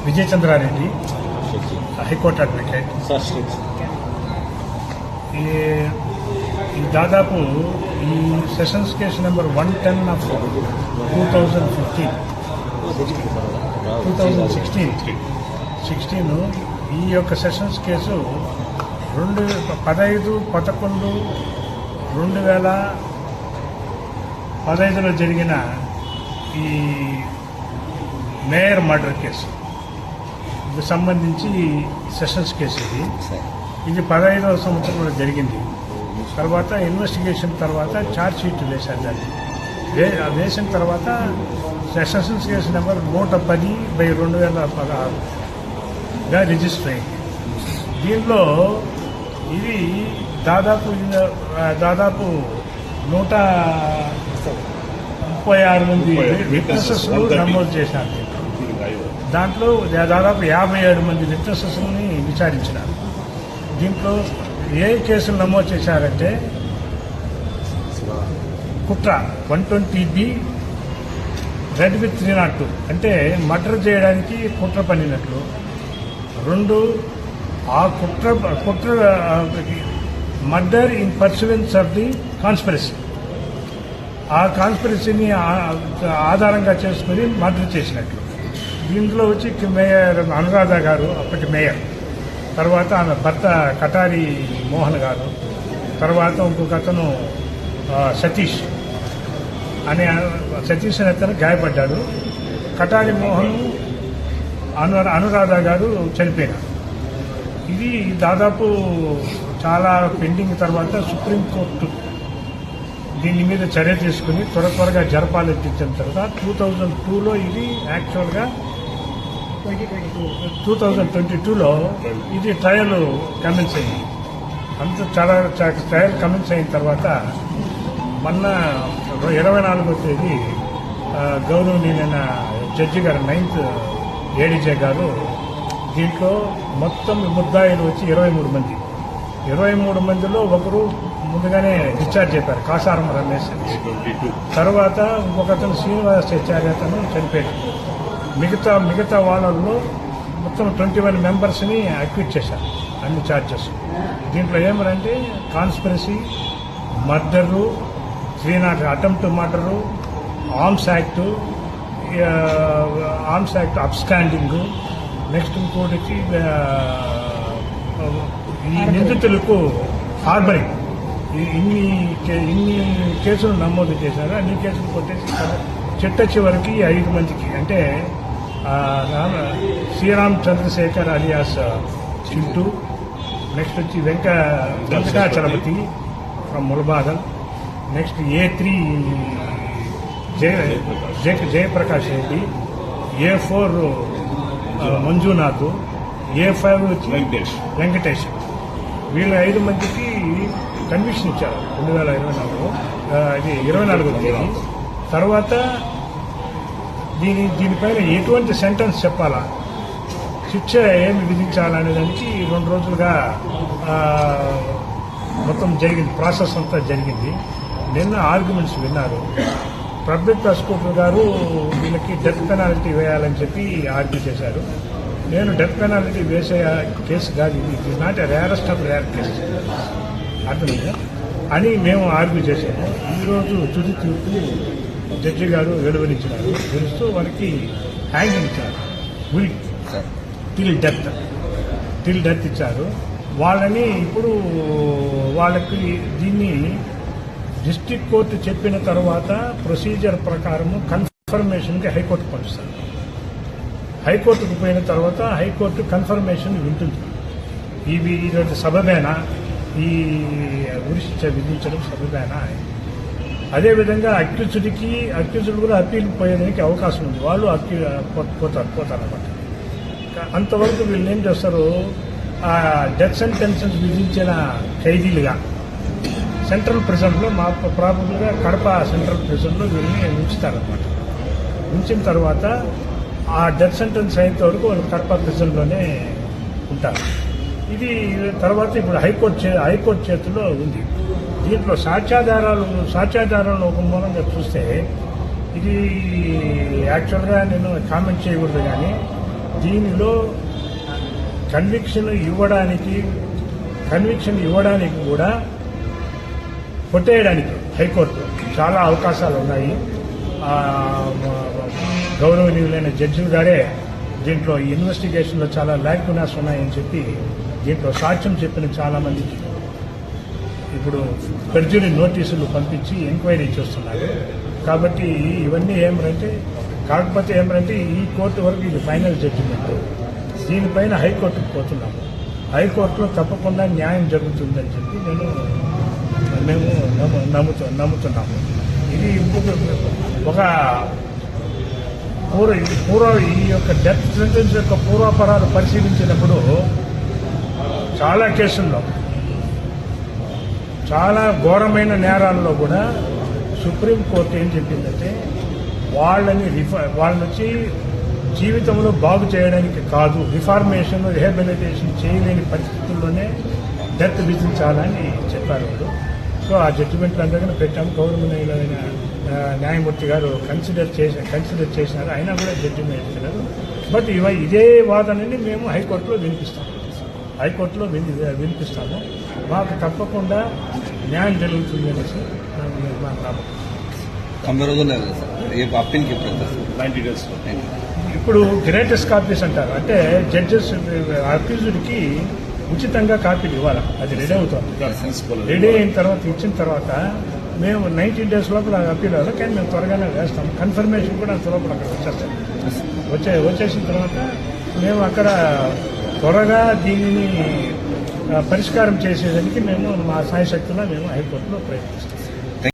విజయ Chandra Reddy, high court advocate. ఈ దాదాపు ఈ సెషన్స్ కేసు నెంబర్ 110 ఆఫ్ 2016 ఈ యొక్క సెషన్స్ కేసు 15/11/2015లో జరిగిన ఈ మేయర్ మర్డర్ కేసు సంబంధించి సెషన్స్ కేసు ఇది 15వ సంవత్సరంలో జరిగింది. తర్వాత ఇన్వెస్టిగేషన్ తర్వాత ఛార్జ్ షీట్ వేశారు. దాన్ని వేసిన తర్వాత సెషన్స్ కేసు నెంబర్ 110/2016గా రిజిస్టర్ అయింది. దీనిలో ఇది దాదాపు 136 మంది విట్నెసెస్ నమోదు చేశారు. దాంట్లో దాదాపు 57 మంది విట్నెసెస్ని విచారించినారు. దీంట్లో ఏ కేసులు నమోదు చేశారంటే కుట్ర 120B రెడ్ విత్ 302 అంటే మర్డర్ చేయడానికి కుట్ర పన్నినట్లు. 2 ఆ కుట్ర murder in పర్సువెన్స్ of the conspiracy, ఆ కాన్స్పిరసీని ఆధారంగా చేసుకుని మర్డర్ చేసినట్లు. దీంట్లో వచ్చి మేయర్ అనురాధ గారు, అప్పటి మేయర్, తర్వాత ఆమె భర్త కటారి మోహన్ గారు, తర్వాత ఇంకొక అతను సతీష్ అనే అతను గాయపడ్డాడు. కటారి మోహన్, అనురాధ గారు చనిపోయినారు. ఇది దాదాపు చాలా పెండింగ్ తర్వాత సుప్రీంకోర్టు దీని మీద చర్య తీసుకుని త్వరగా జరపాలెత్తించిన తర్వాత 2002లో ఇది యాక్చువల్గా 2022లో ఇది ట్రయల్ కమెన్స్ అయింది. చాలా ట్రయల్ కమెన్స్ అయిన తర్వాత మొన్న 24వ తేదీ గౌరవనీయులైన జడ్జి గారు 9th ADJ గారు దీంట్లో మొత్తం ముద్దాయిలు వచ్చి 23 మంది. 23 మందిలో ఒకరు ముందుగానే డిశ్చార్జ్ అయిపోయారు, కాసారం రమేష్. తర్వాత ఇంకొకతను శ్రీనివాసాచార్య అతను చనిపోయాడు. మిగతా వాళ్ళల్లో మొత్తం 21 మెంబర్స్ని అక్విట్ చేశారు అన్ని ఛార్జెస్. దీంట్లో ఏమనంటే conspiracy, murder, 302 attempt murder, arms act absconding, next ఇంకోటి ఈ నిందితులకు హార్బరింగ్, ఇన్ని కేసులు నమోదు చేశారు. అన్ని కేసులు కొట్టేసి చిట్ట చివరికి 5 మందికి అంటే శ్రీరామ్ చంద్రశేఖర్ అలియాస్ చింటూ, నెక్స్ట్ వచ్చి Venkatachalapathi from Mulabadal, next A3 Jayaprakash Reddy, A4 Manjunath, A5 వచ్చి వెంకటేష్. వీళ్ళ 5 మందికి కన్విక్షన్ ఇచ్చారు 2024వ తేదీ. తర్వాత దీనిపైన ఎటువంటి సెంటెన్స్ చెప్పాలా, శిక్ష ఏమి విధించాలనే దానికి 2 రోజులుగా మొత్తం జరిగింది, ప్రాసెస్ అంతా జరిగింది. నిన్న ఆర్గ్యుమెంట్స్ విన్నారు. పబ్లిక్ ప్రాసిక్యూటర్ గారు వీళ్ళకి డెత్ పెనాల్టీ వేయాలని చెప్పి ఆర్గ్యూ చేశారు. నేను డెత్ పెనాల్టీ వేసే కేసు కాదు, it is not a rarest of rare case అర్థమైందా అని మేము ఆర్గ్యూ చేశాము. ఈరోజు తుది తీర్పు జడ్జి గారు వెలువరించినారు. తెలుస్తూ వారికి హ్యాంగింగ్ ఇచ్చారు, టిల్ డెత్ ఇచ్చారు. వాళ్ళని ఇప్పుడు వాళ్ళకి దీన్ని డిస్ట్రిక్ట్ కోర్టు చెప్పిన తర్వాత ప్రొసీజర్ ప్రకారము కన్ఫర్మేషన్కి హైకోర్టు పంపిస్తారు. హైకోర్టుకు పోయిన తర్వాత హైకోర్టు కన్ఫర్మేషన్ వింటుంది. ఇవి ఈరోజు సబబేనా, ఈ ఉరిశిక్ష విధించడం సబబేనా. అదేవిధంగా అక్యూజ్డ్ కూడా అప్పీల్ పోయేదానికి అవకాశం ఉంది. వాళ్ళు పోతారన్నమాట. అంతవరకు వీళ్ళు ఏం చేస్తారు, డెత్ సెంటెన్సెస్ విధించిన ఖైదీలుగా సెంట్రల్ ప్రిజన్లో ప్రాబబుల్గా కడప సెంట్రల్ ప్రిజన్లో వీళ్ళని ఉంచుతారనమాట. ఉంచిన తర్వాత ఆ డెత్ సెంటెన్స్ అయినంత వరకు వాళ్ళు కడప ప్రిజన్లోనే ఉంటారు. ఇది తర్వాత ఇప్పుడు హైకోర్టు చేతిలో ఉంది. దీంట్లో సాక్ష్యాధారాలను ఒక మూలంగా చూస్తే ఇది యాక్చువల్గా నేను కామెంట్ చేయకూడదు, కానీ దీనిలో కన్విక్షన్ ఇవ్వడానికి కూడా కొట్టేయడానికి హైకోర్టు చాలా అవకాశాలు ఉన్నాయి. గౌరవనీయులైన జడ్జిలు గారే దీంట్లో ఇన్వెస్టిగేషన్లో చాలా ల్యాక్యునాస్ ఉన్నాయని చెప్పి దీంట్లో సాక్ష్యం చెప్పిన చాలా మందికి ఇప్పుడు పెర్జరీ నోటీసులు పంపించి ఎంక్వైరీ చేస్తున్నారు. కాబట్టి ఇవన్నీ కాకపోతే ఈ కోర్టు వరకు ఇది ఫైనల్ జడ్జిమెంట్. దీనిపైన హైకోర్టుకు పోతున్నాము. హైకోర్టులో తప్పకుండా న్యాయం జరుగుతుందని చెప్పి మేము నమ్ముతున్నాము. ఇది ఒక ఈ యొక్క డెత్ సెంటెన్స్ యొక్క పూర్వాపరాలు పరిశీలించినప్పుడు చాలా కేసుల్లో చాలా ఘోరమైన నేరాల్లో కూడా సుప్రీంకోర్టు ఏం చెప్పిందంటే వాళ్ళని వచ్చి జీవితంలో బాగు చేయడానికి కాదు, రిఫార్మేషన్ రిహాబిలిటేషన్ చేయలేని పరిస్థితుల్లోనే డెత్ విధించాలని చెప్పారు వాళ్ళు. సో ఆ జడ్జిమెంట్లు అందరికీ పెట్టాము. గౌరవనీయులైన న్యాయమూర్తి గారు కన్సిడర్ చేసినారు. అయినా కూడా జడ్జిమెంట్ ఇస్తున్నారు. బట్ ఇదే వాదనని మేము హైకోర్టులో వినిపిస్తాము. మాకు తప్పకుండా న్యాయం జరుగుతుంది అనేసి మా నమ్మకం. 90 రోజులు అప్పీల్కి ఇప్పుడు 90 days. ఇప్పుడు గ్రేటెస్ట్ కాపీస్ అంటారు. అంటే జడ్జెస్ అక్యూజ్డ్కి ఉచితంగా కాపీలు ఇవ్వాలి. అది రెడీ అవుతుంది. రెడీ అయిన తర్వాత ఇచ్చిన తర్వాత మేము 90 days లోపల అప్పీల్ అవ్వాలి. కానీ మేము త్వరగానే వేస్తాం. కన్ఫర్మేషన్ కూడా అంత లోపల అక్కడ వచ్చేసిన తర్వాత మేము అక్కడ త్వరగా దీనిని పరిష్కారం చేసేదానికి మేము మా సాయశక్తిలో మేము హైకోర్టులో ప్రయత్నిస్తాం.